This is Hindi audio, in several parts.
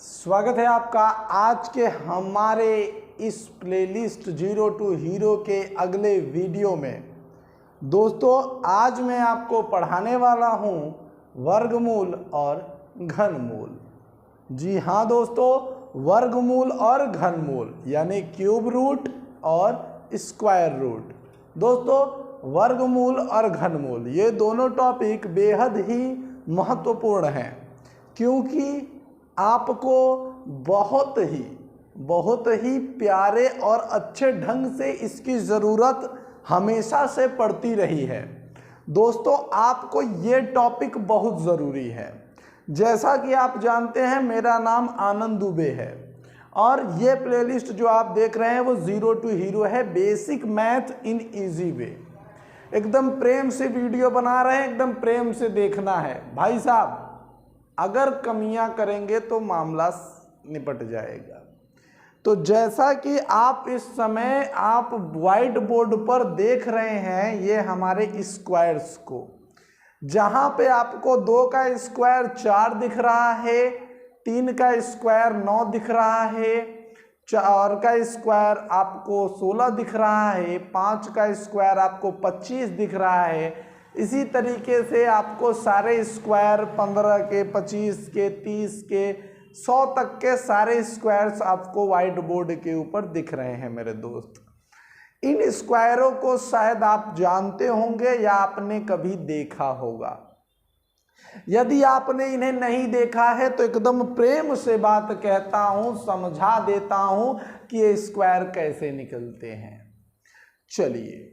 स्वागत है आपका आज के हमारे इस प्लेलिस्ट जीरो टू हीरो के अगले वीडियो में। दोस्तों आज मैं आपको पढ़ाने वाला हूँ वर्गमूल और घनमूल। जी हाँ दोस्तों, वर्गमूल और घनमूल यानी क्यूब रूट और स्क्वायर रूट। दोस्तों वर्गमूल और घनमूल ये दोनों टॉपिक बेहद ही महत्वपूर्ण हैं, क्योंकि आपको बहुत ही प्यारे और अच्छे ढंग से इसकी ज़रूरत हमेशा से पड़ती रही है। दोस्तों आपको ये टॉपिक बहुत ज़रूरी है। जैसा कि आप जानते हैं मेरा नाम आनंद दुबे है और ये प्लेलिस्ट जो आप देख रहे हैं वो जीरो टू हीरो है, basic math in easy way. एकदम प्रेम से वीडियो बना रहे हैं, एकदम प्रेम से देखना है भाई साहब। अगर कमियां करेंगे तो मामला निपट जाएगा। तो जैसा कि आप इस समय आप व्हाइट बोर्ड पर देख रहे हैं ये हमारे स्क्वायर्स को, जहां पे आपको 2 का स्क्वायर 4 दिख रहा है, 3 का स्क्वायर 9 दिख रहा है, 4 का स्क्वायर आपको 16 दिख रहा है, 5 का स्क्वायर आपको 25 दिख रहा है। इसी तरीके से आपको सारे स्क्वायर 15 के, 25 के, 30 के, 100 तक के सारे स्क्वायर्स आपको व्हाइट बोर्ड के ऊपर दिख रहे हैं मेरे दोस्त। इन स्क्वायरों को शायद आप जानते होंगे या आपने कभी देखा होगा। यदि आपने इन्हें नहीं देखा है तो एकदम प्रेम से बात कहता हूं, समझा देता हूं कि ये स्क्वायर कैसे निकलते हैं। चलिए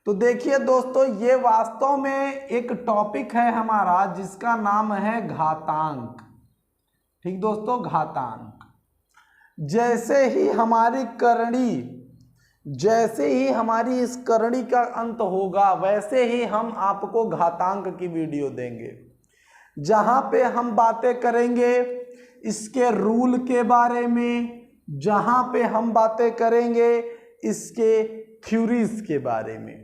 तो देखिए दोस्तों, ये वास्तव में एक टॉपिक है हमारा जिसका नाम है घातांक। ठीक दोस्तों, घातांक। जैसे ही हमारी इस करणी का अंत होगा वैसे ही हम आपको घातांक की वीडियो देंगे, जहां पे हम बातें करेंगे इसके रूल के बारे में, जहां पे हम बातें करेंगे इसके थ्योरीज के बारे में।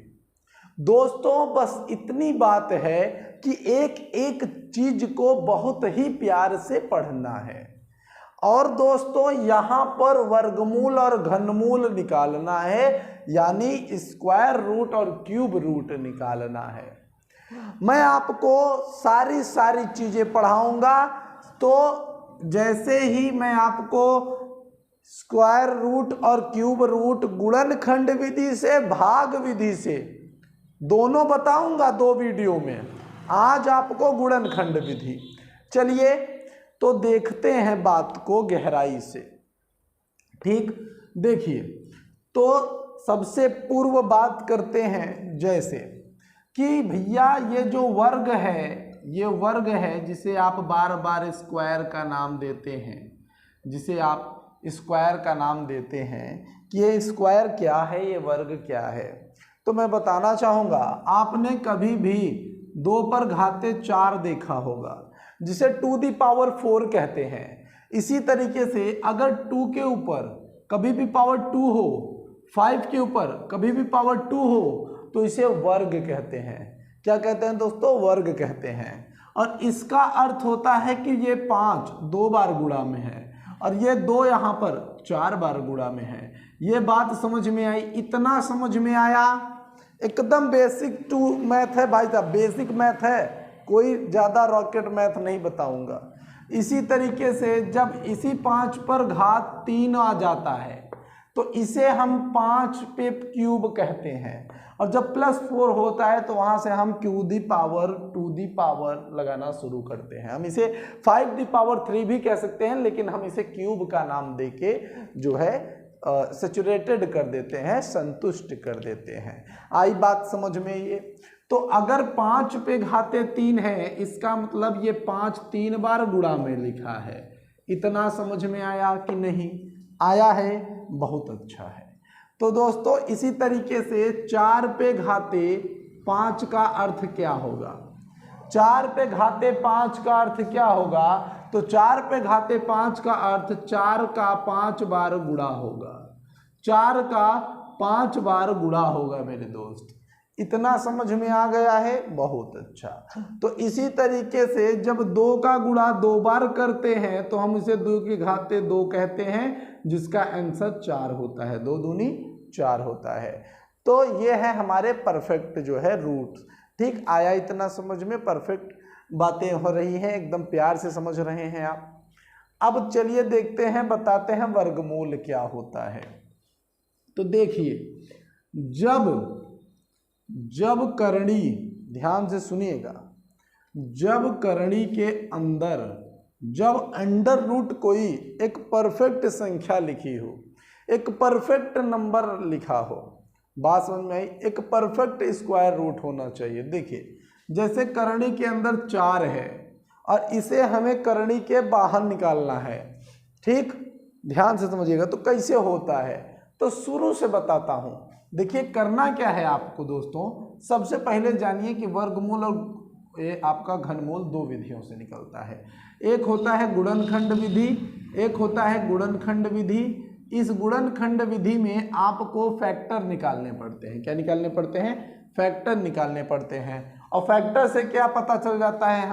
दोस्तों बस इतनी बात है कि एक एक चीज को बहुत ही प्यार से पढ़ना है। और दोस्तों यहाँ पर वर्गमूल और घनमूल निकालना है, यानी स्क्वायर रूट और क्यूब रूट निकालना है। मैं आपको सारी चीजें पढ़ाऊंगा। तो जैसे ही मैं आपको स्क्वायर रूट और क्यूब रूट गुणनखंड विधि से, भाग विधि से दोनों बताऊंगा 2 वीडियो में। आज आपको गुणनखंड विधि। चलिए तो देखते हैं बात को गहराई से। ठीक, देखिए तो सबसे पूर्व बात करते हैं जैसे कि भैया ये जो वर्ग है, ये वर्ग है जिसे आप बार बार स्क्वायर का नाम देते हैं, जिसे आप स्क्वायर का नाम देते हैं कि ये स्क्वायर क्या है, ये वर्ग क्या है। तो मैं बताना चाहूँगा, आपने कभी भी 2 पर घाते 4 देखा होगा जिसे 2 दी पावर 4 कहते हैं। इसी तरीके से अगर 2 के ऊपर कभी भी पावर 2 हो, 5 के ऊपर कभी भी पावर 2 हो तो इसे वर्ग कहते हैं। क्या कहते हैं दोस्तों? वर्ग कहते हैं। और इसका अर्थ होता है कि ये 5 2 बार गुणा में है और ये 2 यहाँ पर 4 बार गुणा में है। ये बात समझ में आई? इतना समझ में आया? एकदम बेसिक टू मैथ है भाई साहब, बेसिक मैथ है, कोई ज़्यादा रॉकेट मैथ नहीं बताऊंगा। इसी तरीके से जब इसी 5 पर घात 3 आ जाता है तो इसे हम 5 पे क्यूब कहते हैं। और जब +4 होता है तो वहाँ से हम Q the power 2 the power लगाना शुरू करते हैं। हम इसे 5 दी पावर 3 भी कह सकते हैं, लेकिन हम इसे क्यूब का नाम देके जो है सैचुरेटेड कर देते हैं, संतुष्ट कर देते हैं। आई बात समझ में ये? तो अगर 5 पे घाते 3 है, इसका मतलब ये 5 3 बार गुणा में लिखा है। इतना समझ में आया कि नहीं आया है? बहुत अच्छा है। तो दोस्तों इसी तरीके से 4 पे घाते 5 का अर्थ क्या होगा? 4 पे घाते 5 का अर्थ क्या होगा? तो 4 पे घाते 5 का अर्थ 4 का 5 बार गुणा होगा। 4 का 5 बार गुणा होगा मेरे दोस्त। इतना समझ में आ गया है, बहुत अच्छा। तो इसी तरीके से जब 2 का गुणा 2 बार करते हैं तो हम इसे 2 की घात 2 कहते हैं, जिसका आंसर 4 होता है। 2 दूनी 4 होता है। तो ये है हमारे परफेक्ट जो है रूट। ठीक, आया इतना समझ में? परफेक्ट बातें हो रही हैं, एकदम प्यार से समझ रहे हैं आप। अब चलिए देखते हैं, बताते हैं वर्गमूल क्या होता है। तो देखिए, जब करणी, ध्यान से सुनिएगा, जब करणी के अंदर जब अंडर रूट कोई एक परफेक्ट संख्या लिखी हो, एक परफेक्ट नंबर लिखा हो, बात समझ में आई? एक परफेक्ट स्क्वायर रूट होना चाहिए। देखिए, जैसे करणी के अंदर 4 है और इसे हमें करणी के बाहर निकालना है। ठीक, ध्यान से समझिएगा। तो कैसे होता है, तो शुरू से बताता हूं। देखिए, करना क्या है आपको दोस्तों, सबसे पहले जानिए कि वर्गमूल और ये आपका घनमूल 2 विधियों से निकलता है। एक होता है गुणनखंड विधि, एक होता है गुणनखंड विधि। इस गुणनखंड विधि में आपको फैक्टर निकालने पड़ते हैं। क्या निकालने पड़ते हैं? फैक्टर निकालने पड़ते हैं। और फैक्टर से क्या पता चल जाता है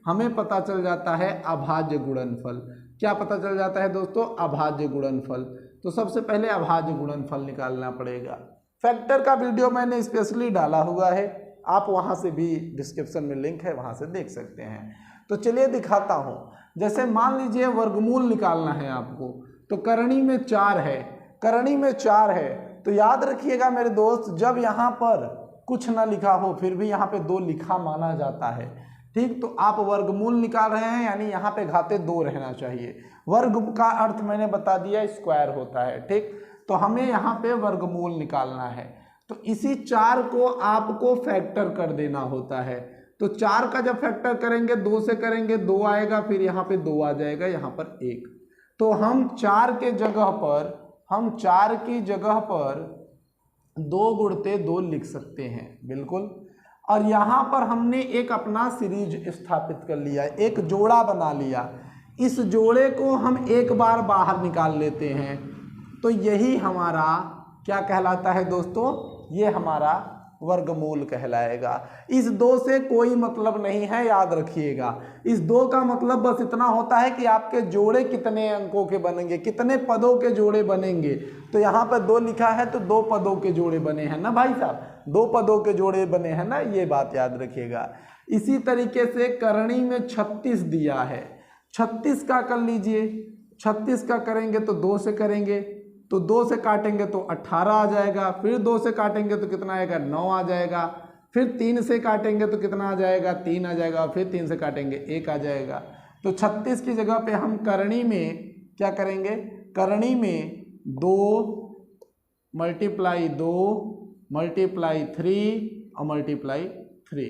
हमें पता चल जाता है अभाज्य गुणनफल। क्या पता चल जाता है दोस्तों? अभाज्य गुणनफल। तो सबसे पहले अभाज्य गुणनफल निकालना पड़ेगा। फैक्टर का वीडियो मैंने स्पेशली डाला हुआ है, आप वहां से भी, डिस्क्रिप्शन में लिंक है, वहां से देख सकते हैं। तो चलिए दिखाता हूं। जैसे मान लीजिए वर्गमूल निकालना है आपको, तो करणी में 4 है, करणी में 4 है, तो याद रखिएगा मेरे दोस्त, जब यहाँ पर कुछ ना लिखा हो फिर भी यहाँ पे 2 लिखा माना जाता है। ठीक, तो आप वर्गमूल निकाल रहे हैं, यानी यहाँ पे घाते 2 रहना चाहिए। वर्ग का अर्थ मैंने बता दिया, स्क्वायर होता है। ठीक, तो हमें यहाँ पे वर्गमूल निकालना है। तो इसी 4 को आपको फैक्टर कर देना होता है। तो 4 का जब फैक्टर करेंगे, 2 से करेंगे, 2 आएगा, फिर यहाँ पे 2 आ जाएगा, यहाँ पर 1। तो हम 4 की जगह पर 2 गुणते 2 लिख सकते हैं, बिल्कुल। और यहाँ पर हमने एक अपना सीरीज स्थापित कर लिया, एक जोड़ा बना लिया। इस जोड़े को हम एक बार बाहर निकाल लेते हैं, तो यही हमारा क्या कहलाता है दोस्तों? ये हमारा वर्गमूल कहलाएगा। इस 2 से कोई मतलब नहीं है, याद रखिएगा। इस 2 का मतलब बस इतना होता है कि आपके जोड़े कितने अंकों के बनेंगे, कितने पदों के जोड़े बनेंगे। तो यहाँ पर 2 लिखा है तो 2 पदों के जोड़े बने हैं ना भाई साहब, 2 पदों के जोड़े बने हैं ना, ये बात याद रखिएगा। इसी तरीके से करणी में 36 दिया है, 36 का कर लीजिए। 36 का करेंगे तो 2 से करेंगे, तो 2 से काटेंगे तो 18 आ जाएगा, फिर 2 से काटेंगे तो कितना आएगा? 9 आ जाएगा, फिर 3 से काटेंगे तो कितना आ जाएगा? 3 आ जाएगा, फिर 3 से काटेंगे 1 आ जाएगा। तो 36 की जगह पे हम करणी में क्या करेंगे? करणी में 2 मल्टीप्लाई 2 मल्टीप्लाई 3 और मल्टीप्लाई 3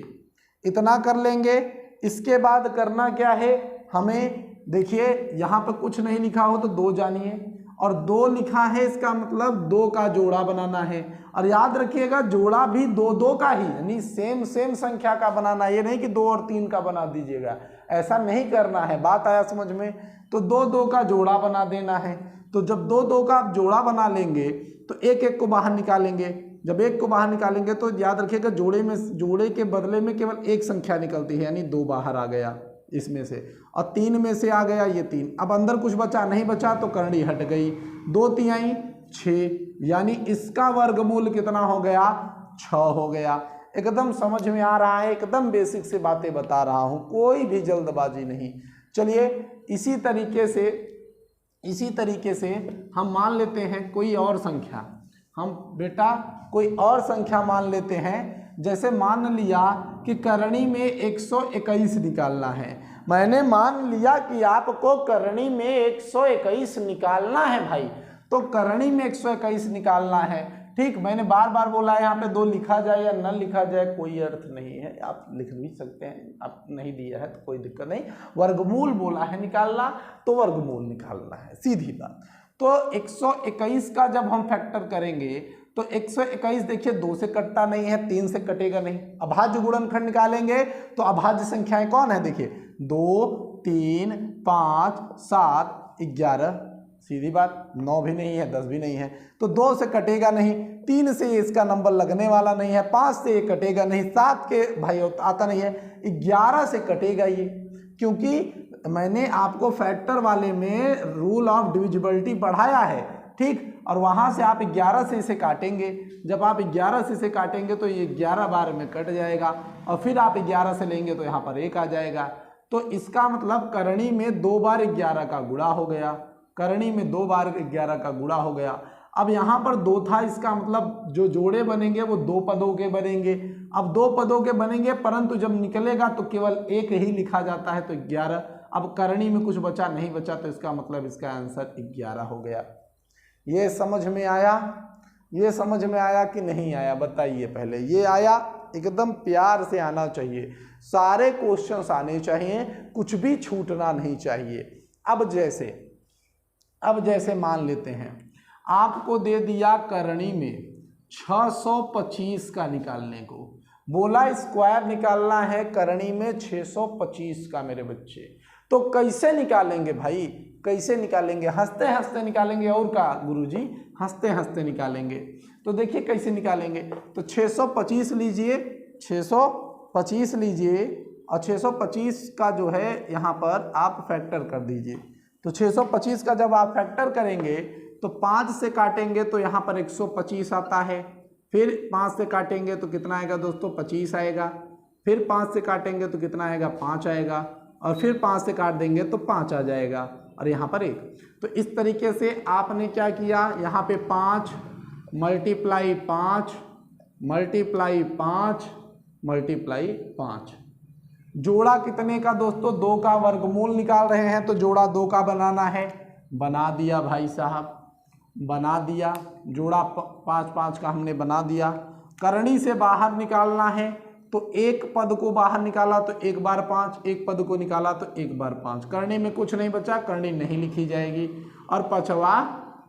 इतना कर लेंगे। इसके बाद करना क्या है हमें? देखिए, यहाँ पर कुछ नहीं लिखा हो तो 2 जानिए, और 2 लिखा है, इसका मतलब 2 का जोड़ा बनाना है। और याद रखिएगा, जोड़ा भी 2 का ही, यानी सेम संख्या का बनाना, ये नहीं कि 2 और 3 का बना दीजिएगा, ऐसा नहीं करना है। बात आया समझ में? तो 2 का जोड़ा बना देना है। तो जब 2 का आप जोड़ा बना लेंगे तो 1 को बाहर निकालेंगे। जब 1 को बाहर निकालेंगे तो याद रखिएगा, जोड़े के बदले में केवल 1 संख्या निकलती है, यानी 2 बाहर आ गया इसमें से, और 3 में से आ गया ये 3। अब अंदर कुछ बचा नहीं बचा तो करणी हट गई, 2 तिहाई 6, यानी इसका वर्गमूल कितना हो गया? 6 हो गया। एकदम समझ में आ रहा है, एकदम बेसिक से बातें बता रहा हूं, कोई भी जल्दबाजी नहीं। चलिए, इसी तरीके से हम मान लेते हैं कोई और संख्या। हम बेटा कोई और संख्या मान लेते हैं। जैसे मान लिया कि करणी में 121 निकालना है। मैंने मान लिया कि आपको करणी में 121 निकालना है भाई, तो करणी में 121 निकालना है। ठीक, मैंने बार बार बोला है, यहाँ पे 2 लिखा जाए या न लिखा जाए कोई अर्थ नहीं है, आप लिख भी सकते हैं, आप नहीं दिया है तो कोई दिक्कत नहीं। वर्गमूल बोला है निकालना, तो वर्गमूल निकालना है, सीधी बात। तो 121 का जब हम फैक्टर करेंगे तो 121 देखिए 2 से कटता नहीं है, 3 से कटेगा नहीं। अभाज्य गुणनखंड निकालेंगे तो अभाज्य संख्याएं कौन है? देखिए 2 3 5 7 11, सीधी बात, 9 भी नहीं है 10 भी नहीं है, तो 2 से कटेगा नहीं, 3 से इसका नंबर लगने वाला नहीं है, 5 से ये कटेगा नहीं, 7 के भाई आता नहीं है, 11 से कटेगा ये, क्योंकि मैंने आपको फैक्टर वाले में रूल ऑफ डिविजिबिलिटी पढ़ाया है, ठीक। और वहां से आप 11 से इसे काटेंगे, जब आप 11 से इसे काटेंगे तो ये 11 बार में कट जाएगा, और फिर आप 11 से लेंगे तो यहाँ पर 1 आ जाएगा। तो इसका मतलब करणी में 2 बार 11 का गुणा हो गया, करणी में 2 बार 11 का गुणा हो गया। अब यहाँ पर 2 था, इसका मतलब जो जोड़े बनेंगे वो 2 पदों के बनेंगे। अब 2 पदों के बनेंगे, परंतु जब निकलेगा तो केवल 1 ही लिखा जाता है, तो 11। अब करणी में कुछ बचा नहीं बचा, तो इसका मतलब इसका आंसर 11 हो गया। ये समझ में आया? ये समझ में आया कि नहीं आया बताइए पहले। ये आया? एकदम प्यार से आना चाहिए, सारे क्वेश्चंस आने चाहिए, कुछ भी छूटना नहीं चाहिए। अब जैसे मान लेते हैं आपको दे दिया करणी में 625 का निकालने को, बोला स्क्वायर निकालना है करणी में 625 का मेरे बच्चे, तो कैसे निकालेंगे भाई, कैसे निकालेंगे? हंसते हंसते निकालेंगे और का गुरुजी? हंसते हंसते निकालेंगे। तो देखिए कैसे निकालेंगे, तो 625 लीजिए, 625 लीजिए, और 625 का जो है यहाँ पर आप फैक्टर कर दीजिए। तो 625 का जब आप फैक्टर करेंगे तो 5 से काटेंगे तो यहाँ पर 125 आता है, फिर 5 से काटेंगे तो कितना आएगा दोस्तों? 25 आएगा, फिर 5 से काटेंगे तो कितना आएगा? 5 आएगा, और फिर 5 से काट देंगे तो 5 आ जाएगा, और यहाँ पर 1। तो इस तरीके से आपने क्या किया, यहाँ पे 5 मल्टीप्लाई 5 मल्टीप्लाई 5 मल्टीप्लाई 5, जोड़ा कितने का दोस्तों? 2 का वर्गमूल निकाल रहे हैं, तो जोड़ा 2 का बनाना है, बना दिया भाई साहब, बना दिया। जोड़ा 5 5 का हमने बना दिया। करणी से बाहर निकालना है, तो एक पद को बाहर निकाला तो 1 बार 5, एक पद को निकाला तो 1 बार 5। करणी में कुछ नहीं बचा, करणी नहीं लिखी जाएगी, और 5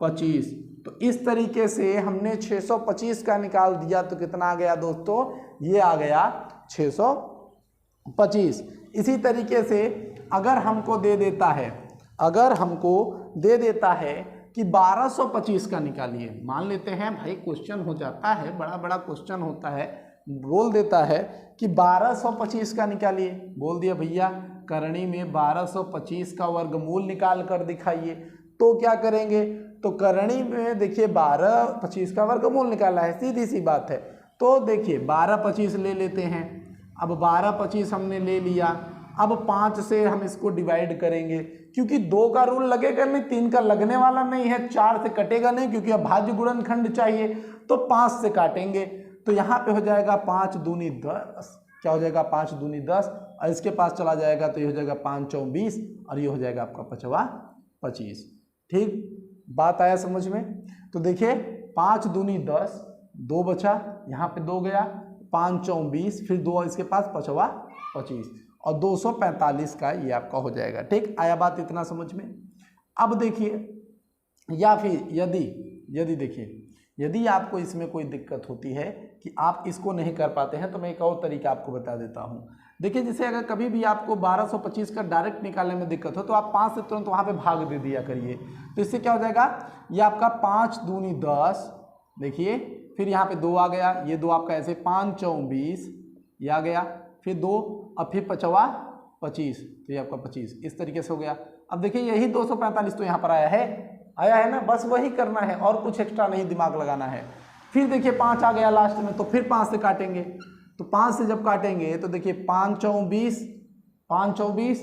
25। तो इस तरीके से हमने 625 का निकाल दिया, तो कितना आ गया दोस्तों? ये आ गया 625। इसी तरीके से अगर हमको दे देता है, अगर हमको दे देता है कि 1225 का निकालिए, मान लेते हैं भाई क्वेश्चन हो जाता है, बड़ा बड़ा क्वेश्चन होता है, बोल देता है कि 1225 का निकालिए, बोल दिया भैया करणी में 1225 का वर्गमूल निकाल कर दिखाइए। तो क्या करेंगे, तो करणी में देखिए 1225 का वर्गमूल निकाला है, सीधी सी बात है। तो देखिए 1225 ले लेते हैं। अब 1225 हमने ले लिया, अब 5 से हम इसको डिवाइड करेंगे, क्योंकि 2 का रूल लगेगा नहीं, 3 का लगने वाला नहीं है, 4 से कटेगा नहीं, क्योंकि अब भाज्य गुणनखंड चाहिए, तो 5 से काटेंगे। तो यहाँ पे हो जाएगा 5 दूनी 10, क्या हो जाएगा? 5 दूनी 10, और इसके पास चला जाएगा तो ये हो जाएगा 5 चौं 20, और ये हो जाएगा आपका 5 25। ठीक बात आया समझ में? तो देखिए 5 दूनी 10, 2 बचा, यहाँ पे 2 गया, 5 चौं 20, फिर 2 इसके पास 5 25, और 245 का ये आपका हो जाएगा। ठीक आया बात इतना समझ में? अब देखिए, या फिर यदि देखिए, यदि आपको इसमें कोई दिक्कत होती है कि आप इसको नहीं कर पाते हैं, तो मैं एक और तरीका आपको बता देता हूं। देखिए, जैसे अगर कभी भी आपको 1225 का डायरेक्ट निकालने में दिक्कत हो, तो आप 5 से तुरंत वहां पे भाग दे दिया करिए। तो इससे क्या हो जाएगा, ये आपका 5 दूनी 10, देखिए, फिर यहाँ पे 2 आ गया, ये 2 आपका ऐसे 5 चौं 20, ये आ गया, फिर 2, अब फिर 5 25, तो ये आपका 25, इस तरीके से हो गया। अब देखिए यही 245 तो यहाँ पर आया है ना, बस वही करना है, और कुछ एक्स्ट्रा नहीं दिमाग लगाना है। फिर देखिए 5 आ गया लास्ट में, तो फिर 5 से काटेंगे, तो 5 से जब काटेंगे तो देखिए 5 चौं 20, 5 चौं 20,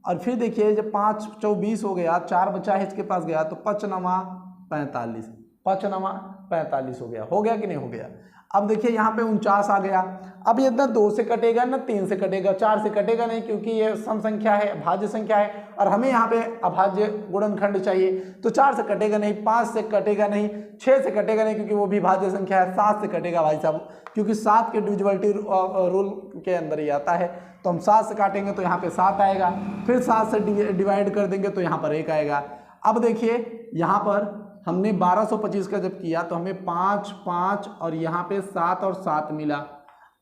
और फिर देखिए जब 5 चौं 20 हो गया, 4 बचा है इसके पास गया, तो 5 9 45, 5 9 45 हो गया कि नहीं हो गया? अब देखिए यहाँ पे 49 आ गया। अब ये ना 2 से कटेगा ना 3 से कटेगा, 4 से कटेगा नहीं, क्योंकि ये सम संख्या है, भाज्य संख्या है, और हमें यहाँ पे अभाज्य गुणनखंड चाहिए, तो 4 से कटेगा नहीं, 5 से कटेगा नहीं, 6 से कटेगा नहीं, क्योंकि वो भी भाज्य संख्या है, 7 से कटेगा भाई साहब, क्योंकि 7 के डिविजिबिलिटी रूल के अंदर ही आता है। तो हम 7 से काटेंगे तो यहाँ पे 7 आएगा, फिर 7 से डिवाइड कर देंगे तो यहाँ पर 1 आएगा। अब देखिए यहाँ पर हमने 1225 का जब किया तो हमें 5 5 और यहाँ पे 7 और 7 मिला।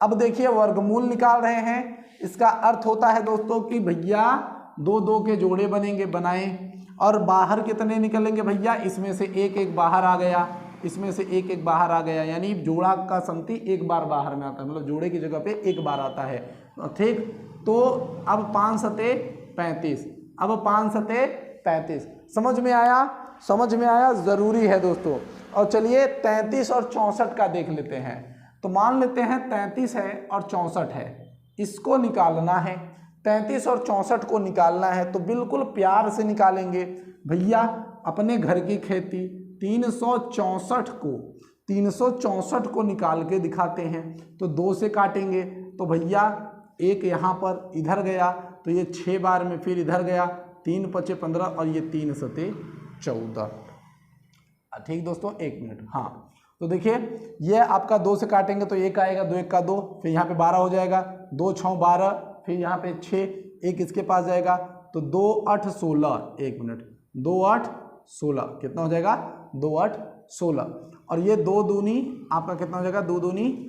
अब देखिए वर्गमूल निकाल रहे हैं, इसका अर्थ होता है दोस्तों कि भैया 2 2 के जोड़े बनेंगे, बनाएं, और बाहर कितने निकलेंगे भैया, इसमें से एक एक बाहर आ गया, इसमें से एक एक बाहर आ गया, यानी जोड़ा का संगति एक बार बाहर में आता है, मतलब जोड़े की जगह पे एक बार आता है, ठीक। तो अब 5 सते 35, अब 5 सते 35, समझ में आया, समझ में आया, जरूरी है दोस्तों। और चलिए 33 और 64 का देख लेते हैं। तो मान लेते हैं 33 है और 64 है, इसको निकालना है। 33 और 64 को निकालना है तो बिल्कुल प्यार से निकालेंगे भैया। अपने घर की खेती 364 को निकाल के दिखाते हैं। तो 2 से काटेंगे तो भैया एक यहाँ पर इधर गया, तो ये 6 बार में फिर इधर गया, 3 पचे 15 और ये 3 सते 14, ठीक दोस्तों। 1 मिनट, हाँ। तो देखिए ये आपका 2 से काटेंगे तो 1 आएगा, 2 1 का 2, फिर यहाँ पे 12 हो जाएगा, 2 6 12, फिर यहाँ पे 6, 1 इसके पास जाएगा तो 2 8 16, 1 मिनट, 2 8 16 कितना हो जाएगा, 2 8 16। और ये 2 दूनी आपका कितना हो जाएगा, 2 दूनी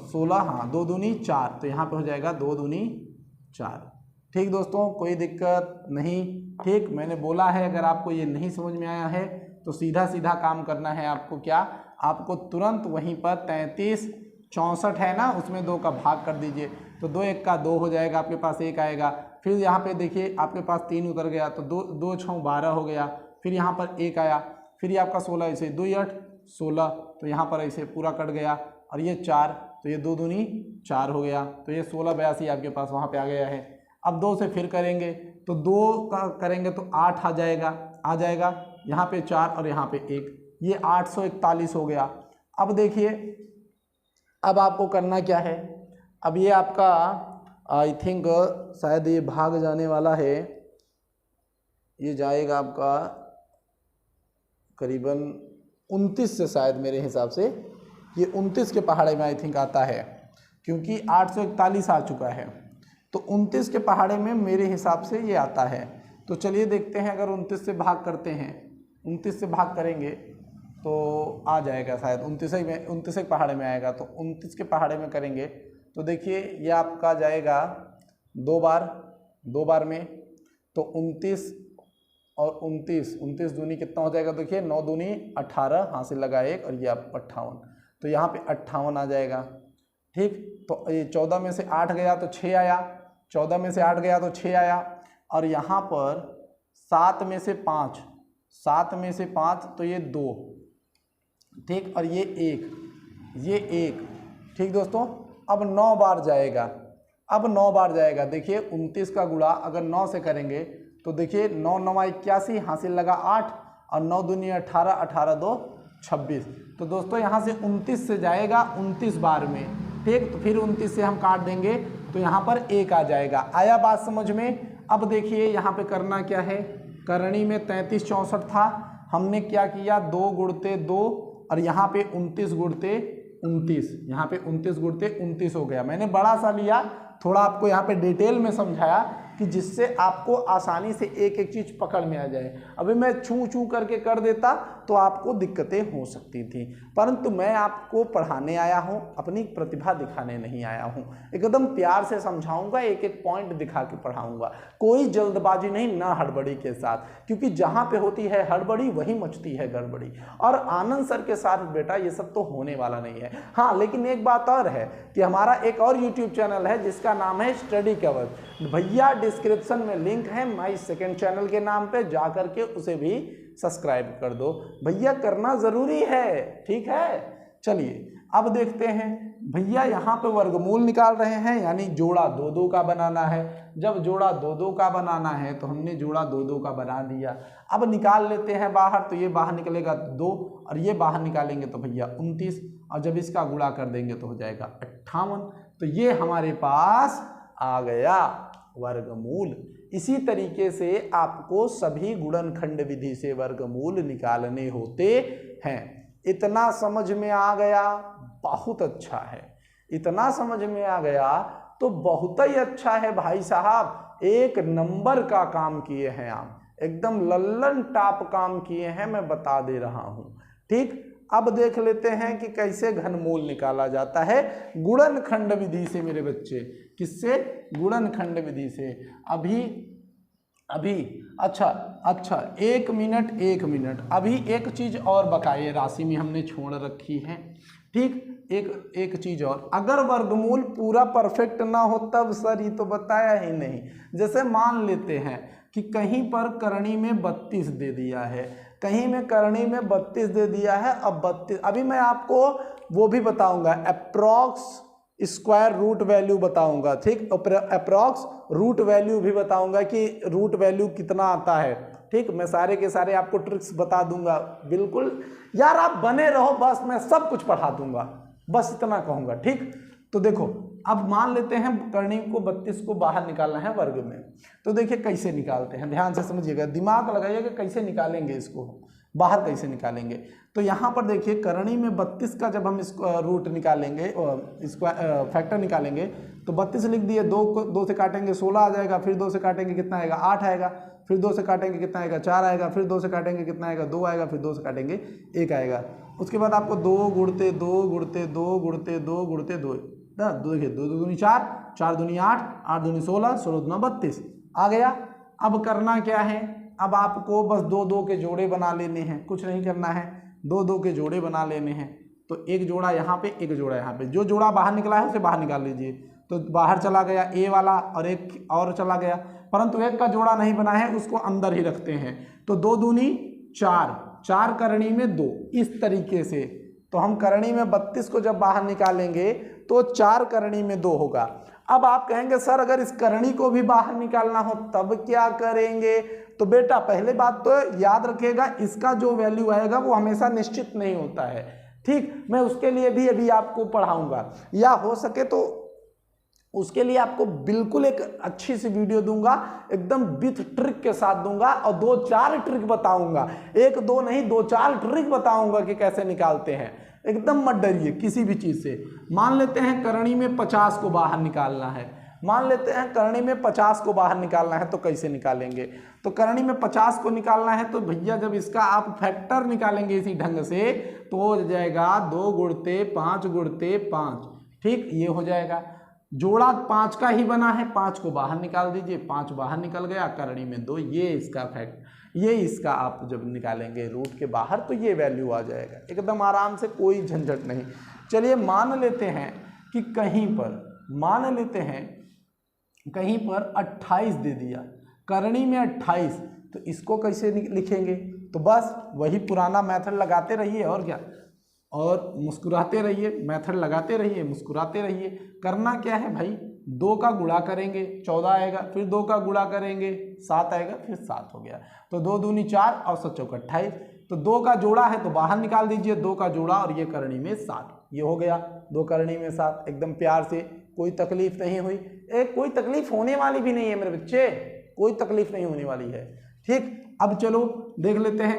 16, हाँ 2 दूनी 4, तो यहाँ पे हो जाएगा 2 दूनी 4, ठीक दोस्तों। कोई दिक्कत नहीं, ठीक। मैंने बोला है अगर आपको ये नहीं समझ में आया है तो सीधा सीधा काम करना है आपको, क्या, आपको तुरंत वहीं पर 33 64 है ना, उसमें 2 का भाग कर दीजिए, तो 2 1 का 2 हो जाएगा, आपके पास 1 आएगा। फिर यहाँ पे देखिए आपके पास 3 उतर गया तो 2 6 12 हो गया, फिर यहाँ पर 1 आया, फिर ये आपका 16, ऐसे 2 8 16, तो यहाँ पर ऐसे पूरा कट गया, और ये 4, तो ये 2 दूनी 4 हो गया, तो ये 16 82 आपके पास वहाँ पे आ गया है। अब 2 से फिर करेंगे तो 2 का करेंगे तो 8 आ जाएगा, यहाँ पे 4 और यहाँ पे 1, ये 841 हो गया। अब देखिए अब आपको करना क्या है, अब ये आपका आई थिंक शायद ये भाग जाने वाला है, ये जाएगा आपका करीबन 29 से, शायद मेरे हिसाब से ये 29 के पहाड़े में आई थिंक आता है, क्योंकि 841 आ चुका है, तो 29 के पहाड़े में मेरे हिसाब से ये आता है। तो चलिए देखते हैं, अगर 29 से भाग करते हैं, 29 से भाग करेंगे तो आ जाएगा शायद 29 पहाड़े में आएगा, तो 29 के पहाड़े में करेंगे तो देखिए ये आपका जाएगा 2 बार में, तो 29 और 29 दूनी कितना हो जाएगा, देखिए 9 दूनी 18, हासिल लगा 1, और ये आप 58, तो यहाँ पे 58 आ जाएगा, ठीक। तो ये 14 में से 8 गया तो 6 आया, 14 में से 8 गया तो 6 आया, और यहाँ पर 7 में से 5 तो ये 2, ठीक, और ये 1, ठीक दोस्तों। अब 9 बार जाएगा, देखिए 29 का गुणा अगर 9 से करेंगे तो देखिए 9 9 81, हासिल लगा 8, और 9 दूनी 18, 18 2 26, तो दोस्तों यहाँ से 29 से जाएगा 29 बार में, ठीक। तो फिर 29 से हम काट देंगे तो यहाँ पर 1 आ जाएगा। आया बात समझ में। अब देखिए यहाँ पे करना क्या है, करणी में 33 64 था, हमने क्या किया, 2 गुणते 2, और यहाँ पे 29 गुणते 29, यहाँ पे 29 गुणते 29 हो गया। मैंने बड़ा सा लिया, थोड़ा आपको यहाँ पे डिटेल में समझाया कि जिससे आपको आसानी से एक एक चीज़ पकड़ में आ जाए। अभी मैं छू करके कर देता तो आपको दिक्कतें हो सकती थी, परंतु मैं आपको पढ़ाने आया हूँ, अपनी प्रतिभा दिखाने नहीं आया हूँ। एकदम प्यार से समझाऊंगा, एक एक पॉइंट दिखा के पढ़ाऊंगा, कोई जल्दबाजी नहीं, ना हड़बड़ी के साथ, क्योंकि जहाँ पे होती है हड़बड़ी वहीं मचती है गड़बड़ी। और आनंद सर के साथ बेटा ये सब तो होने वाला नहीं है। हाँ, लेकिन एक बात और है कि हमारा एक और यूट्यूब चैनल है जिसका नाम है स्टडी कवर। भैया डिस्क्रिप्शन में लिंक है माई सेकंड चैनल के नाम पे, जा करके उसे भी सब्सक्राइब कर दो भैया, करना जरूरी है, ठीक है। चलिए अब देखते हैं भैया, यहाँ पे वर्गमूल निकाल रहे हैं, यानी जोड़ा 2 2 का बनाना है। जब जोड़ा 2 2 का बनाना है तो हमने जोड़ा 2 2 का बना दिया। अब निकाल लेते हैं बाहर, तो ये बाहर निकलेगा 2, और ये बाहर निकालेंगे तो भैया 29, और जब इसका गुणा कर देंगे तो हो जाएगा 58। तो ये हमारे पास आ गया वर्गमूल। इसी तरीके से आपको सभी गुणनखंड विधि से वर्गमूल निकालने होते हैं। इतना समझ में आ गया, बहुत अच्छा है। इतना समझ में आ गया तो बहुत ही अच्छा है भाई साहब, 1 नंबर का काम किए हैं आप, एकदम लल्लन टॉप काम किए हैं, मैं बता दे रहा हूं, ठीक। अब देख लेते हैं कि कैसे घनमूल निकाला जाता है गुणनखंड विधि से मेरे बच्चे। किससे? गुणनखंड विधि से। अभी अभी अच्छा 1 मिनट अभी एक चीज और बकाए राशि में हमने छोड़ रखी है। ठीक, एक चीज और, अगर वर्गमूल पूरा परफेक्ट ना हो तब सर ये तो बताया ही नहीं। जैसे मान लेते हैं कि कहीं पर करणी में 32 दे दिया है, कहीं में करणी में 32 दे दिया है। अब 32, अभी मैं आपको वो भी बताऊंगा, अप्रॉक्स स्क्वायर रूट वैल्यू बताऊंगा। ठीक, अप्रॉक्स रूट वैल्यू भी बताऊंगा कि रूट वैल्यू कितना आता है। ठीक, मैं सारे के सारे आपको ट्रिक्स बता दूंगा। बिल्कुल यार आप बने रहो, बस मैं सब कुछ पढ़ा दूंगा, बस इतना कहूंगा। ठीक, तो देखो अब मान लेते हैं करणी को 32 को बाहर निकालना है वर्ग में। तो देखिए कैसे निकालते हैं, ध्यान से समझिएगा, दिमाग लगाइएगा कैसे निकालेंगे इसको, बाहर कैसे निकालेंगे। तो यहाँ पर देखिए करणी में 32 का जब हम इसको रूट निकालेंगे, इसको फैक्टर निकालेंगे, तो 32 लिख दिए, 2 से काटेंगे 16 आ जाएगा, फिर 2 से काटेंगे कितना आएगा 8 आएगा, फिर 2 से काटेंगे कितना आएगा 4 आएगा, फिर 2 से काटेंगे कितना आएगा 2 आएगा, फिर 2 से काटेंगे 1 आएगा। उसके बाद आपको 2 गुणते 2 गुणते 2 गुणते 2 गुणते 2 देखिए 2 दूनी 4, 4 दूनी 8, 8 दूनी 16, 16 दूना 32 आ गया। अब करना क्या है, अब आपको बस 2 के जोड़े बना लेने हैं, कुछ नहीं करना है, 2 के जोड़े बना लेने हैं। तो एक जोड़ा यहाँ पे, एक जोड़ा यहाँ पे, जो जोड़ा बाहर निकला है उसे बाहर निकाल लीजिए। तो बाहर चला गया ए वाला और एक और चला गया, परंतु एक का जोड़ा नहीं बना है, उसको अंदर ही रखते हैं। तो 2 दूनी 4, 4 करणी में 2, इस तरीके से। तो हम करणी में 32 को जब बाहर निकालेंगे तो 4 करणी में 2 होगा। अब आप कहेंगे सर अगर इस करणी को भी बाहर निकालना हो तब क्या करेंगे। तो बेटा पहले बात तो याद रखिएगा, इसका जो वैल्यू आएगा वो हमेशा निश्चित नहीं होता है। ठीक, मैं उसके लिए भी अभी आपको पढ़ाऊंगा, या हो सके तो उसके लिए आपको बिल्कुल एक अच्छी सी वीडियो दूंगा, एकदम विथ ट्रिक के साथ दूंगा, और 2-4 ट्रिक बताऊंगा, 1-2 नहीं 2-4 ट्रिक बताऊंगा कि कैसे निकालते हैं। एकदम मत डरिए किसी भी चीज से। मान लेते हैं करणी में 50 को बाहर निकालना है, मान लेते हैं करणी में 50 को बाहर निकालना है, तो कैसे निकालेंगे। तो करणी में 50 को निकालना है तो भैया जब इसका आप फैक्टर निकालेंगे इसी ढंग से, तो हो जाएगा 2 गुणते 5 गुणते 5। ठीक, ये हो जाएगा, जोड़ा 5 का ही बना है, 5 को बाहर निकाल दीजिए, 5 बाहर निकल गया, करणी में 2, ये इसका फैक्ट, ये इसका आप जब निकालेंगे रूट के बाहर तो ये वैल्यू आ जाएगा, एकदम आराम से, कोई झंझट नहीं। चलिए मान लेते हैं कि कहीं पर, मान लेते हैं कहीं पर 28 दे दिया, करणी में 28, तो इसको कैसे लिखेंगे। तो बस वही पुराना मेथड लगाते रहिए और क्या, और मुस्कुराते रहिए, मेथड लगाते रहिए, मुस्कुराते रहिए। करना क्या है भाई, 2 का गुणा करेंगे 14 आएगा, फिर 2 का गुणा करेंगे 7 आएगा, फिर 7 हो गया। तो 2 दूनी 4 और 7 चौका 28। तो 2 का जोड़ा है तो बाहर निकाल दीजिए, 2 का जोड़ा और ये करणी में 7, ये हो गया 2 करणी में 7। एकदम प्यार से, कोई तकलीफ नहीं हुई, कोई तकलीफ होने वाली भी नहीं है मेरे बच्चे, कोई तकलीफ नहीं होने वाली है। ठीक, अब चलो देख लेते हैं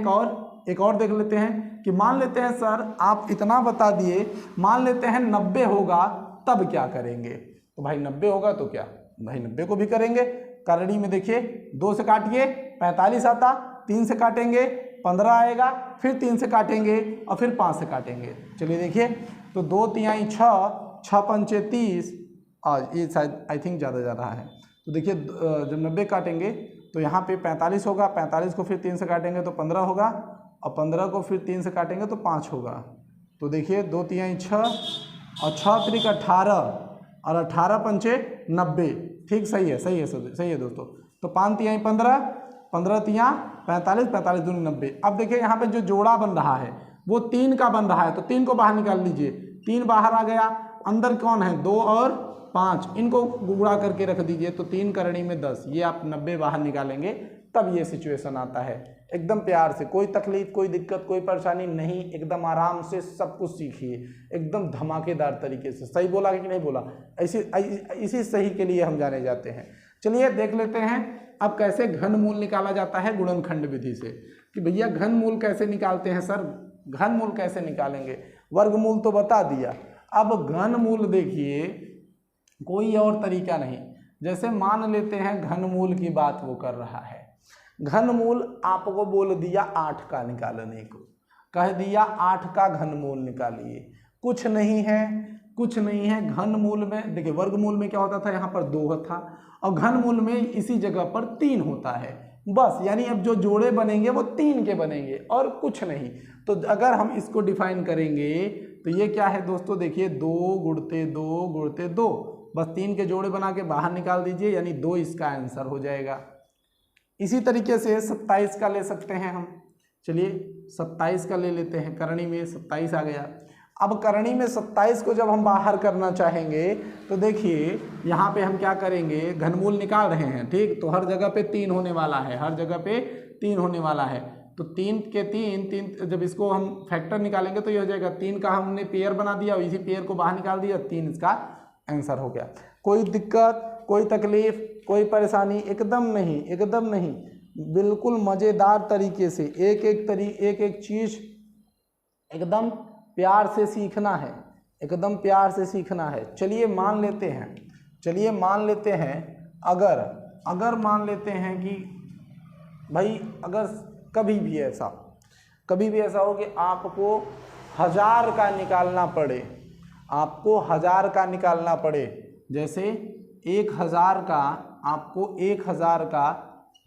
एक और देख लेते हैं कि मान लेते हैं सर आप इतना बता दिए, मान लेते हैं 90 होगा तब क्या करेंगे। तो भाई 90 होगा तो क्या, भाई 90 को भी करेंगे। करणी में देखिए 2 से काटिए 45 आता, 3 से काटेंगे 15 आएगा, फिर 3 से काटेंगे और फिर 5 से काटेंगे। चलिए देखिए, तो 2 तिहाई 6, 6 पंचे 30, और ये शायद आई थिंक ज़्यादा जा रहा है। तो देखिए जब 90 काटेंगे तो यहाँ पे 45 होगा, 45 को फिर 3 से काटेंगे तो 15 होगा, और 15 को फिर 3 से काटेंगे तो 5 होगा। तो देखिए 2 तिहाई 6 और 6 त्रिक 18 और 18 पंचे 90। ठीक, सही है, सही है, सही है दोस्तों। तो 5 तिहाई 15, 15 तिहाई 45, 45 दूनी 90। अब देखिए यहाँ पे जो जोड़ा बन रहा है वो 3 का बन रहा है, तो 3 को बाहर निकाल लीजिए, 3 बाहर आ गया, अंदर कौन है 2 और 5, इनको गुणा करके रख दीजिए, तो 3 करणी में 10, ये आप 90 बाहर निकालेंगे तब ये सिचुएशन आता है। एकदम प्यार से, कोई तकलीफ कोई दिक्कत कोई परेशानी नहीं, एकदम आराम से सब कुछ सीखिए, एकदम धमाकेदार तरीके से। सही बोला कि नहीं बोला, इसी सही के लिए हम जाने जाते हैं। चलिए देख लेते हैं अब कैसे घनमूल निकाला जाता है गुणनखंड विधि से। कि भैया घनमूल कैसे निकालते हैं सर, घनमूल कैसे निकालेंगे, वर्गमूल तो बता दिया, अब घनमूल देखिए कोई और तरीका नहीं। जैसे मान लेते हैं घनमूल की बात वो कर रहा है, घनमूल आपको बोल दिया 8 का निकालने को, कह दिया 8 का घनमूल निकालिए। कुछ नहीं है, कुछ नहीं है। घनमूल में देखिए, वर्गमूल में क्या होता था, यहाँ पर 2 था, और घनमूल में इसी जगह पर 3 होता है बस। यानी अब जो जोड़े बनेंगे वो 3 के बनेंगे और कुछ नहीं। तो अगर हम इसको डिफाइन करेंगे तो ये क्या है दोस्तों, देखिए 2 गुणते 2 गुणते 2, बस 3 के जोड़े बना के बाहर निकाल दीजिए, यानी 2 इसका आंसर हो जाएगा। इसी तरीके से 27 का ले सकते हैं हम। चलिए 27 का ले लेते हैं, करणी में 27 आ गया। अब करणी में 27 को जब हम बाहर करना चाहेंगे तो देखिए यहाँ पे हम क्या करेंगे, घनमूल निकाल रहे हैं, ठीक। तो हर जगह पे 3 होने वाला है, हर जगह पे 3 होने वाला है। तो 3 के 3 जब इसको हम फैक्टर निकालेंगे तो ये हो जाएगा, 3 का हमने पेयर बना दिया और इसी पेयर को बाहर निकाल दिया, 3 इसका आंसर हो गया। कोई दिक्कत, कोई तकलीफ, कोई परेशानी? एकदम नहीं, एकदम नहीं, बिल्कुल मज़ेदार तरीके से एक एक चीज़ एकदम प्यार से सीखना है, एकदम प्यार से सीखना है। चलिए मान लेते हैं, अगर मान लेते हैं कि भाई अगर कभी भी ऐसा हो कि आपको 1000 का निकालना पड़े, जैसे 1000 का आपको 1000 का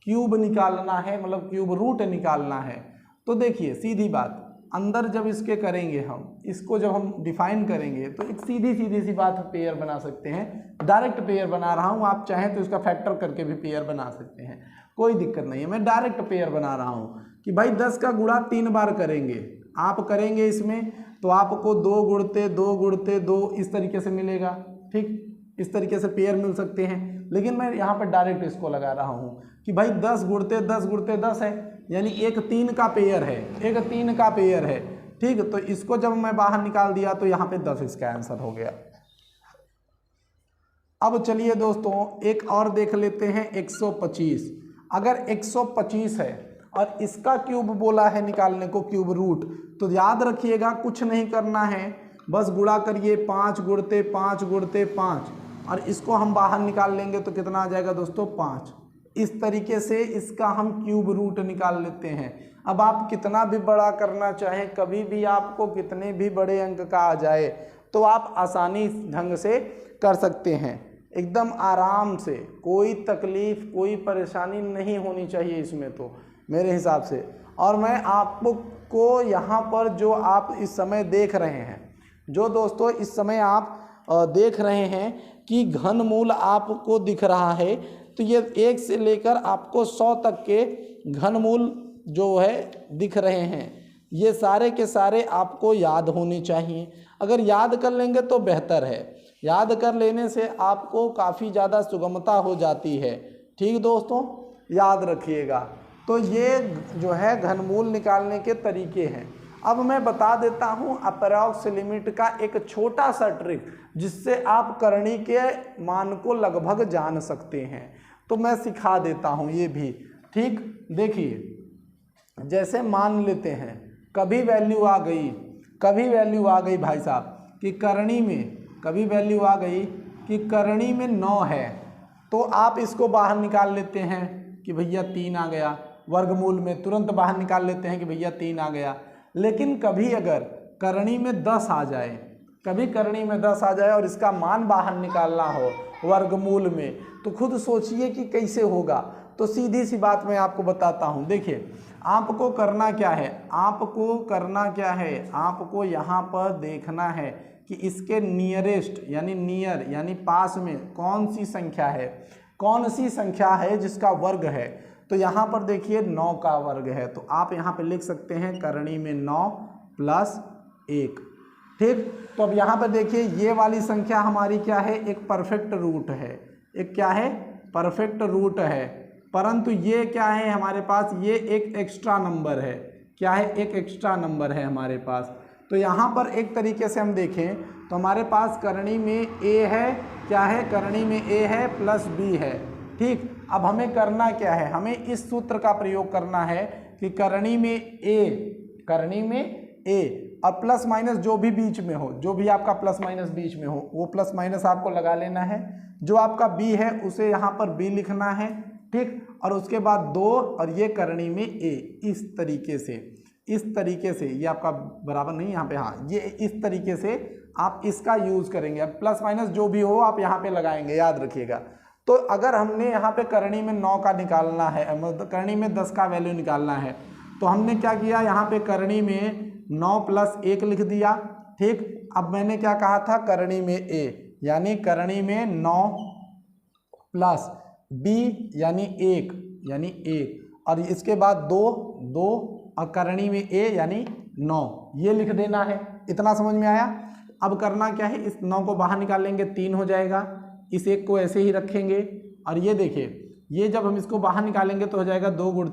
क्यूब निकालना है, मतलब क्यूब रूट निकालना है। तो देखिए सीधी बात, अंदर जब इसके करेंगे हम, इसको जब हम डिफाइन करेंगे तो एक सीधी सी बात पेयर बना सकते हैं। डायरेक्ट पेयर बना रहा हूँ, आप चाहें तो इसका फैक्टर करके भी पेयर बना सकते हैं, कोई दिक्कत नहीं है। मैं डायरेक्ट पेयर बना रहा हूँ कि भाई 10 का गुणा 3 बार करेंगे, आप करेंगे इसमें तो आपको 2 गुणते 2 गुणते 2 इस तरीके से मिलेगा, ठीक। इस तरीके से पेयर मिल सकते हैं, लेकिन मैं यहाँ पर डायरेक्ट इसको लगा रहा हूँ कि भाई 10 गुणते 10 गुणते 10 है, यानी एक 3 का पेयर है, ठीक। तो इसको जब मैं बाहर निकाल दिया तो यहाँ पे 10 इसका आंसर हो गया। अब चलिए दोस्तों एक और देख लेते हैं, 125। अगर 125 है और इसका क्यूब बोला है निकालने को, क्यूब रूट, तो याद रखिएगा कुछ नहीं करना है, बस गुणा करिए 5 गुणते 5 गुणते 5, और इसको हम बाहर निकाल लेंगे तो कितना आ जाएगा दोस्तों, 5। इस तरीके से इसका हम क्यूब रूट निकाल लेते हैं। अब आप कितना भी बड़ा करना चाहें, कभी भी आपको कितने भी बड़े अंक का आ जाए तो आप आसानी ढंग से कर सकते हैं, एकदम आराम से, कोई तकलीफ कोई परेशानी नहीं होनी चाहिए इसमें तो मेरे हिसाब से। और मैं आपको यहाँ पर जो आप इस समय देख रहे हैं, जो दोस्तों इस समय आप देख रहे हैं कि घनमूल आपको दिख रहा है, तो ये 1 से लेकर आपको 100 तक के घनमूल जो है दिख रहे हैं, ये सारे के सारे आपको याद होने चाहिए। अगर याद कर लेंगे तो बेहतर है, याद कर लेने से आपको काफ़ी ज़्यादा सुगमता हो जाती है, ठीक दोस्तों, याद रखिएगा। तो ये जो है घनमूल निकालने के तरीके हैं। अब मैं बता देता हूँ अप्रॉक्स लिमिट का एक छोटा सा ट्रिक, जिससे आप करणी के मान को लगभग जान सकते हैं। तो मैं सिखा देता हूँ ये भी, ठीक। देखिए जैसे मान लेते हैं कभी वैल्यू आ गई भाई साहब कि करणी में, कभी वैल्यू आ गई कि करणी में 9 है, तो आप इसको बाहर निकाल लेते हैं कि भैया 3 आ गया, वर्गमूल में तुरंत बाहर निकाल लेते हैं कि भैया 3 आ गया। लेकिन कभी अगर करणी में 10 आ जाए, और इसका मान बाहर निकालना हो वर्गमूल में, तो खुद सोचिए कि कैसे होगा। तो सीधी सी बात मैं आपको बताता हूँ। देखिए आपको करना क्या है, आपको यहाँ पर देखना है कि इसके नियरेस्ट यानी पास में कौन सी संख्या है जिसका वर्ग है। तो यहाँ पर देखिए 9 का वर्ग है, तो आप यहाँ पे लिख सकते हैं करणी में 9 + 1, ठीक। तो अब यहाँ पर देखिए ये वाली संख्या हमारी क्या है, एक परफेक्ट रूट है, परफेक्ट रूट है। परंतु ये क्या है हमारे पास, ये एक एक्स्ट्रा नंबर है, एक एक्स्ट्रा नंबर है हमारे पास। तो यहाँ पर एक तरीके से हम देखें तो हमारे पास करणी में a है, करणी में a है + b है, ठीक। अब हमें करना क्या है, हमें इस सूत्र का प्रयोग करना है कि करणी में a और प्लस माइनस जो भी बीच में हो, जो भी आपका प्लस माइनस बीच में हो वो प्लस माइनस आपको लगा लेना है। जो आपका b है उसे यहाँ पर b लिखना है, ठीक। और उसके बाद 2 और ये करणी में a, इस तरीके से ये आपका बराबर नहीं यहाँ पे, हाँ, ये इस तरीके से आप इसका यूज़ करेंगे। अब प्लस माइनस जो भी हो आप यहाँ पे लगाएंगे, याद रखिएगा। तो अगर हमने यहाँ पे करणी में 9 का निकालना है, मतलब करणी में 10 का वैल्यू निकालना है, तो हमने क्या किया, यहाँ पे करणी में 9 + 1 लिख दिया। ठीक, अब मैंने क्या कहा था, करणी में a यानी करणी में 9 + b यानी 1 और इसके बाद 2 और करणी में a यानी 9, ये लिख देना है। इतना समझ में आया। अब करना क्या है, इस 9 को बाहर निकालेंगे 3 हो जाएगा, इस 1 को ऐसे ही रखेंगे और ये देखिए, ये जब हम इसको बाहर निकालेंगे तो हो जाएगा 2 ×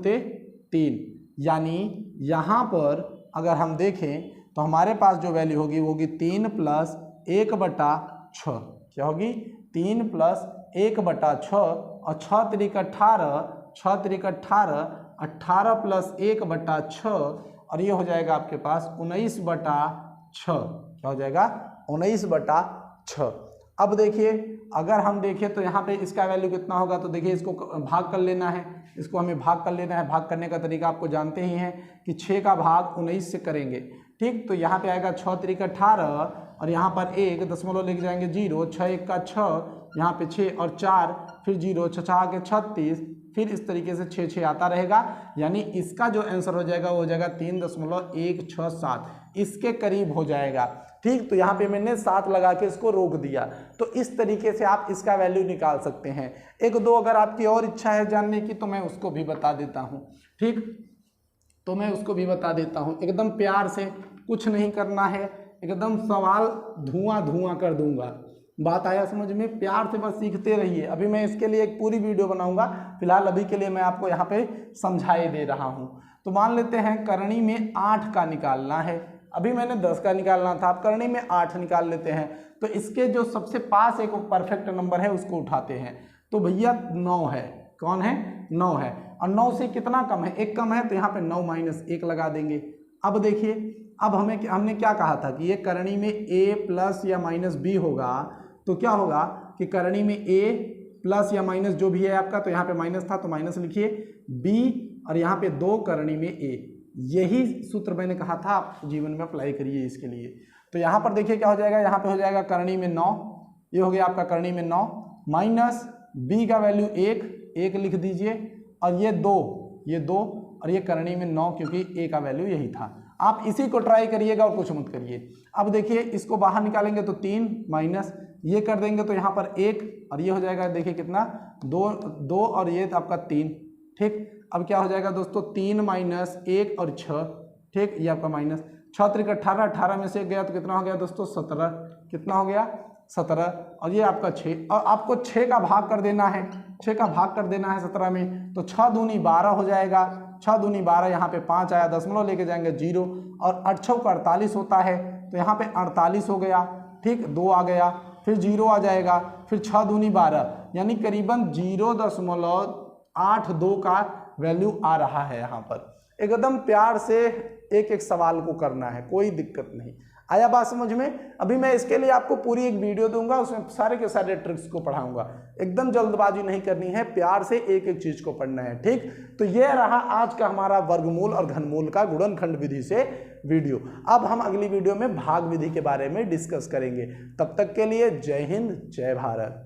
3, यानी यहाँ पर अगर हम देखें तो हमारे पास जो वैल्यू होगी वो होगी 3 + 1/6। क्या होगी, 3 + 1/6 और 6 × 3 = 18, 6 × 3 = 18, 18 + 1/6 और ये हो जाएगा आपके पास 19/6। क्या हो जाएगा, 19/6। अब देखिए, अगर हम देखें तो यहाँ पे इसका वैल्यू कितना होगा, तो देखिए इसको भाग कर लेना है, इसको हमें भाग कर लेना है। भाग करने का तरीका आपको जानते ही हैं कि 6 का भाग 19 से करेंगे। ठीक, तो यहाँ पे आएगा 6 × 3 = 18 और यहाँ पर 1 दशमलव लेके जाएंगे 0, 6 × 1 = 6, यहाँ पे 6 और 4 फिर 0, 6 × 6 = 36, फिर इस तरीके से 6 6 आता रहेगा। यानी इसका जो आंसर हो जाएगा वो हो जाएगा 3.167, इसके करीब हो जाएगा। ठीक, तो यहाँ पे मैंने 7 लगा के इसको रोक दिया। तो इस तरीके से आप इसका वैल्यू निकाल सकते हैं। 1-2 अगर आपकी और इच्छा है जानने की तो मैं उसको भी बता देता हूँ। ठीक, तो मैं उसको भी बता देता हूँ। एकदम प्यार से, कुछ नहीं करना है, एकदम सवाल धुआं कर दूंगा। बात आया समझ में, प्यार से बस सीखते रहिए। अभी मैं इसके लिए एक पूरी वीडियो बनाऊंगा, फिलहाल अभी के लिए मैं आपको यहाँ पे समझाए दे रहा हूँ। तो मान लेते हैं करणी में 8 का निकालना है, अभी मैंने 10 का निकालना था, अब करणी में 8 निकाल लेते हैं। तो इसके जो सबसे पास एक परफेक्ट नंबर है उसको उठाते हैं, तो भैया 9 है। कौन है, 9 है। और 9 से कितना कम है, 1 कम है, तो यहाँ पे 9 - 1 लगा देंगे। अब देखिए, अब हमने क्या कहा था कि ये करणी में a + या -b होगा, तो क्या होगा कि करणी में a + या माइनस जो भी है आपका, तो यहाँ पे माइनस था तो माइनस लिखिए, b और यहाँ पे 2 करणी में a। यही सूत्र मैंने कहा था, आप जीवन में अप्लाई करिए इसके लिए। तो यहाँ पर देखिए क्या हो जाएगा, यहाँ पे हो जाएगा करणी में 9, ये हो गया आपका करणी में 9 माइनस b का वैल्यू 1 लिख दीजिए, और ये 2 और ये करणी में 9 क्योंकि a का वैल्यू यही था। आप इसी को ट्राई करिएगा और कुछ मत करिए। अब देखिए इसको बाहर निकालेंगे तो 3 माइनस ये कर देंगे तो यहाँ पर 1 और ये हो जाएगा, देखिए कितना 2 और ये आपका 3। ठीक, अब क्या हो जाएगा दोस्तों, 3 - 1 और 6। ठीक, ये आपका माइनस 6 × 3 = 18, 18 में से गया तो कितना हो गया दोस्तों, 17। कितना हो गया, 17 और ये आपका 6, और आपको 6 का भाग कर देना है, 6 का भाग कर देना है 17 में, तो 6 दूनी 12 हो जाएगा। 6 दूनी 12, यहाँ पे 5 आया, दशमलव लेके जाएंगे 0 और 8 × 6 = 48 होता है, तो यहाँ पे 48 हो गया। ठीक, 2 आ गया, फिर 0 आ जाएगा, फिर 6 दूनी 12 यानी करीबन 0.82 का वैल्यू आ रहा है। यहाँ पर एकदम प्यार से एक एक सवाल को करना है, कोई दिक्कत नहीं। आया बात समझ में। अभी मैं इसके लिए आपको पूरी एक वीडियो दूंगा, उसमें सारे के सारे ट्रिक्स को पढ़ाऊंगा। एकदम जल्दबाजी नहीं करनी है, प्यार से एक एक चीज को पढ़ना है। ठीक, तो ये रहा आज का हमारा वर्गमूल और घनमूल का गुणनखंड विधि से वीडियो। अब हम अगली वीडियो में भाग विधि के बारे में डिस्कस करेंगे। तब तक के लिए जय हिंद, जय भारत।